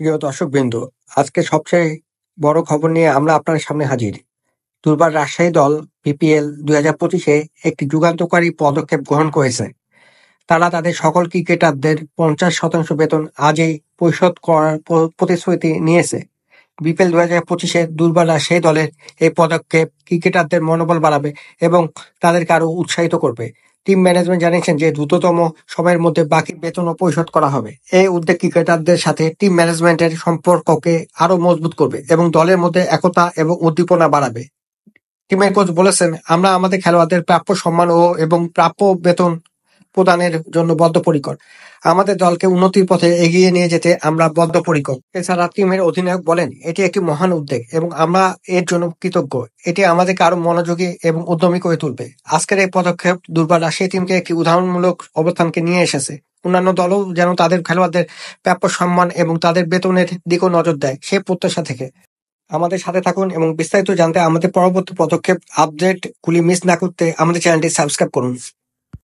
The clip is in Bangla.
প্রিয় দর্শকবৃন্দ, আজকে সবচেয়ে বড় খবর নিয়ে আমরা আপনার সামনে হাজির। দুর্বার রাজশাহী দল বিপিএল 2025-এ একটি যুগান্তকারী পদক্ষেপ গ্রহণ করেছে। তারা তাদের সকল ক্রিকেটারদের 50% বেতন আজই পরিশোধ করার প্রতিশ্রুতি নিয়েছে। বিপিএল 2025-এ দুর্বার রাজশাহী দলের এই পদক্ষেপ ক্রিকেটারদের মনোবল বাড়াবে এবং তাদেরকে আরও উৎসাহিত করবে। টিম ম্যানেজমেন্ট জানিয়েছেন যে দ্রুততম সময়ের মধ্যে বাকি বেতনও পরিশোধ করা হবে। এই উদ্যোগ ক্রিকেটারদের সাথে টিম ম্যানেজমেন্টের সম্পর্ককে আরও মজবুত করবে এবং দলের মধ্যে একতা এবং উদ্দীপনা বাড়াবে। টিমের কোচ বলেছেন, আমরা আমাদের খেলোয়াড়দের প্রাপ্য সম্মান এবং প্রাপ্য বেতন প্রদানের জন্য বদ্ধপরিকর। আমাদের দলকে উন্নতির পথে এগিয়ে নিয়ে যেতে আমরা বদ্ধপরিকর। এছাড়া টিমের অধিনায়ক বলেন, এটি একটি মহান উদ্যোগ এবং আমরা এর জন্য কৃতজ্ঞ। এটি আমাদেরকে আরো মনোযোগী এবং উদ্যমী করে তুলবে। আজকের এই পদক্ষেপ দুর্বার রাজশাহী টিমকে একটি উদাহরণমূলক অবস্থানকে নিয়ে এসেছে। অন্যান্য দলও যেন তাদের খেলোয়াড়দের প্রাপ্য সম্মান এবং তাদের বেতনের দিকেও নজর দেয়, সে প্রত্যাশা থেকে। আমাদের সাথে থাকুন এবং বিস্তারিত জানতে আমাদের পরবর্তী পদক্ষেপ আপডেটগুলি মিস না করতে আমাদের চ্যানেলটি সাবস্ক্রাইব করুন।